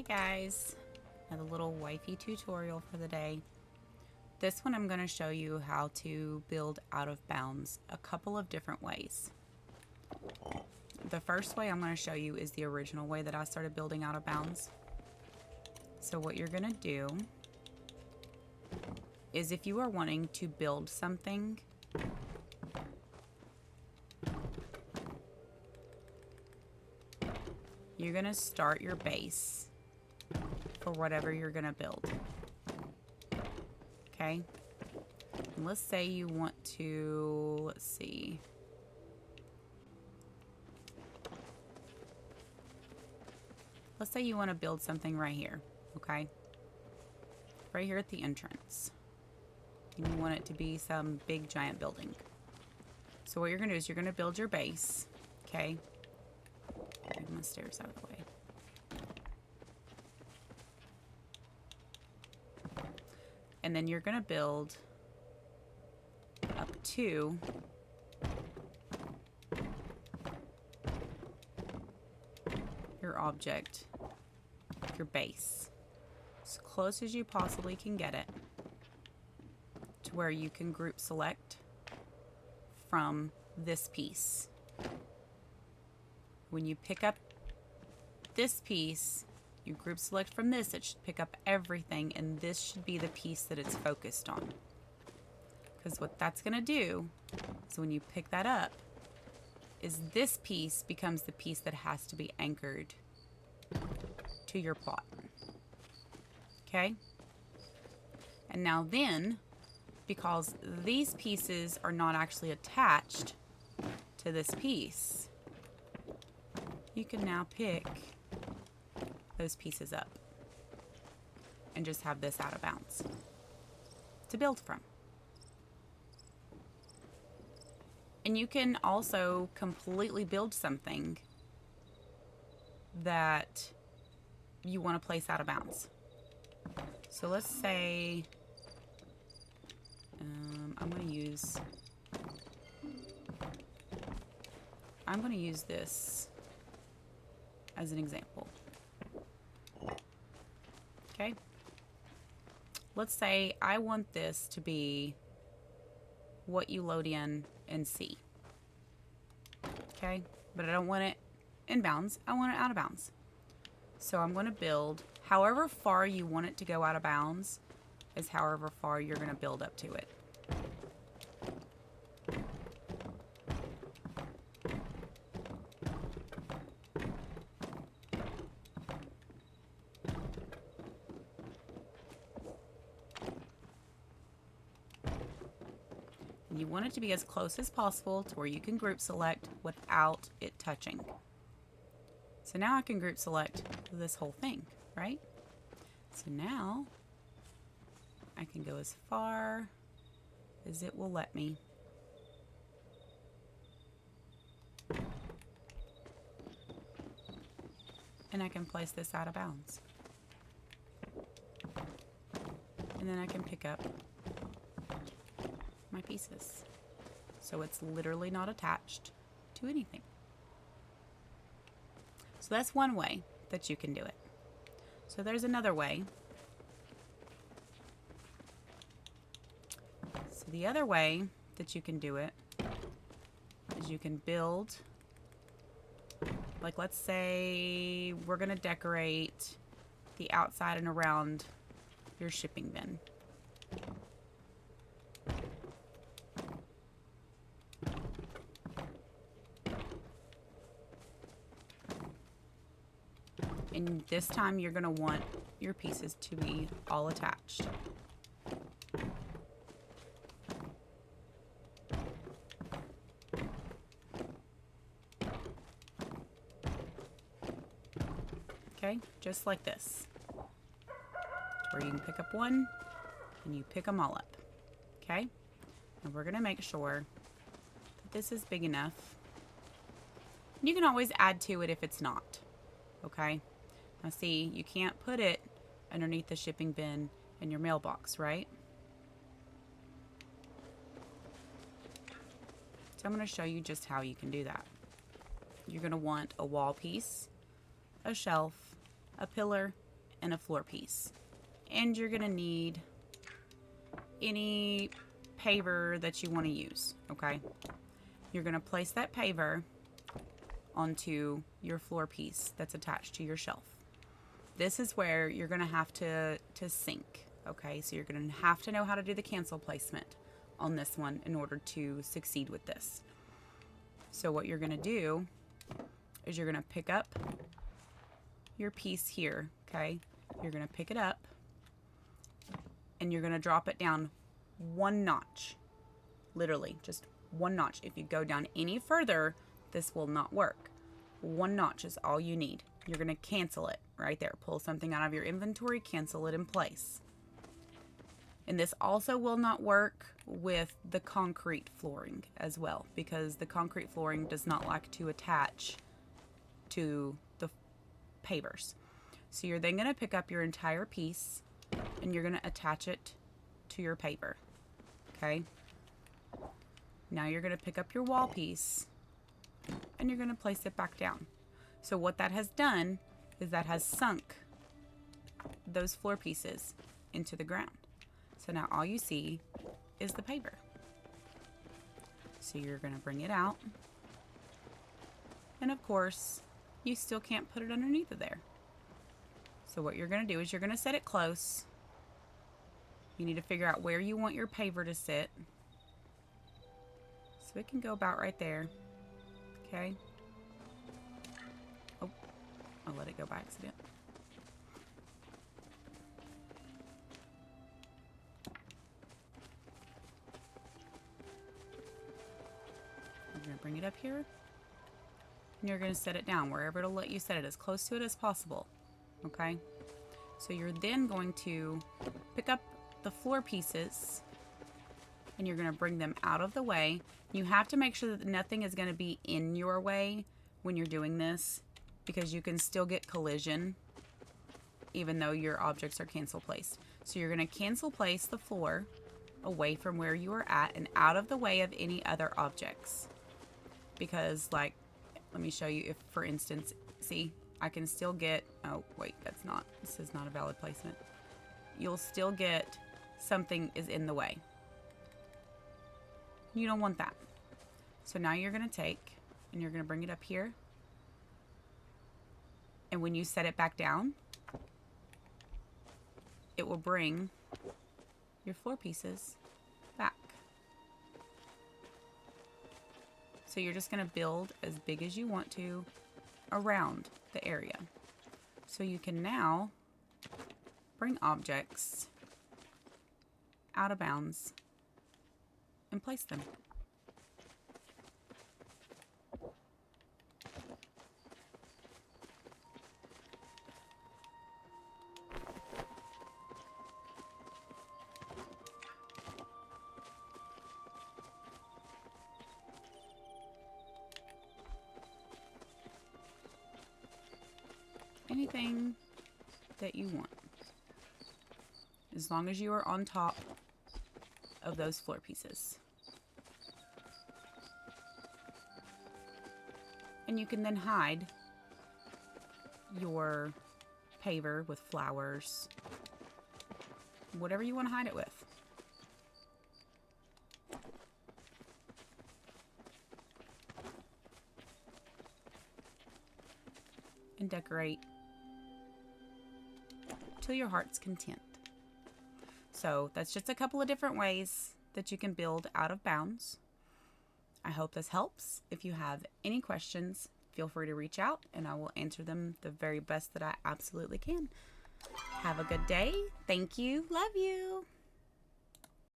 guys, another little wifey tutorial for the day. This one I'm going to show you how to build out of bounds a couple of different ways. The first way I'm going to show you is the original way that I started building out of bounds. So what you're going to do is, if you are wanting to build something, you're going to start your base for whatever you're going to build. Okay? And let's say you want to, let's see. Let's say you want to build something right here, okay? Right here at the entrance. And you want it to be some big giant building. So what you're going to do is you're going to build your base, okay? Move my stairs out of the way. And then you're going to build up to your object, your base, as close as you possibly can get it to where you can group select from this piece. When you pick up this piece, you group select from this, it should pick up everything, and this should be the piece that it's focused on. Because what that's going to do is when you pick that up, is this piece becomes the piece that has to be anchored to your plot. Okay? And now then, because these pieces are not actually attached to this piece, you can now pick those pieces up and just have this out of bounds to build from. And you can also completely build something that you want to place out of bounds. So let's say I'm going to use this as an example. Okay? Let's say I want this to be what you load in and see. Okay? But I don't want it in bounds. I want it out of bounds. So I'm going to build however far you want it to go out of bounds is however far you're going to build up to it. You want it to be as close as possible to where you can group select without it touching. So now I can group select this whole thing, right? So now I can go as far as it will let me. And I can place this out of bounds. And then I can pick up my pieces. So it's literally not attached to anything. So that's one way that you can do it. So there's another way. So the other way that you can do it is you can build, like let's say we're going to decorate the outside and around your shipping bin. And this time you're going to want your pieces to be all attached. Okay, just like this. Where you can pick up one and you pick them all up. Okay? And we're going to make sure that this is big enough. You can always add to it if it's not. Okay? Now see, you can't put it underneath the shipping bin in your mailbox, right? So I'm going to show you just how you can do that. You're going to want a wall piece, a shelf, a pillar, and a floor piece. And you're going to need any paver that you want to use, okay? You're going to place that paver onto your floor piece that's attached to your shelf. This is where you're going to have to sync, okay? So you're going to have to know how to do the cancel placement on this one in order to succeed with this. So what you're going to do is you're going to pick up your piece here, okay? You're going to pick it up and you're going to drop it down 1 notch. Literally, just 1 notch. If you go down any further, this will not work. 1 notch is all you need. You're going to cancel it right there. Pull something out of your inventory, cancel it in place. And this also will not work with the concrete flooring as well, because the concrete flooring does not like to attach to the pavers. So you're then going to pick up your entire piece and you're going to attach it to your paver. Okay? Now you're going to pick up your wall piece and you're going to place it back down. So what that has done is that has sunk those floor pieces into the ground. So now all you see is the paver. So you're going to bring it out. And of course, you still can't put it underneath of there. So what you're going to do is you're going to set it close. You need to figure out where you want your paver to sit. So it can go about right there. Okay. Oh, I'll let it go by accident. I'm going to bring it up here. And you're going to set it down wherever it'll let you set it, as close to it as possible. Okay? So you're then going to pick up the floor pieces and you're going to bring them out of the way. You have to make sure that nothing is going to be in your way when you're doing this, because you can still get collision even though your objects are cancel placed. So you're going to cancel place the floor away from where you are at and out of the way of any other objects. Because, like, let me show you, if for instance, see, I can still get, oh wait, this is not a valid placement. You'll still get something is in the way. You don't want that. So now you're going to take and you're going to bring it up here. And when you set it back down, it will bring your floor pieces back. So you're just going to build as big as you want to around the area. So you can now bring objects out of bounds and place them. Anything that you want, as long as you are on top of those floor pieces. And you can then hide your paver with flowers, whatever you want to hide it with. And decorate till your heart's content. So that's just a couple of different ways that you can build out of bounds. I hope this helps. If you have any questions, feel free to reach out and I will answer them the very best that I absolutely can. Have a good day. Thank you. Love you.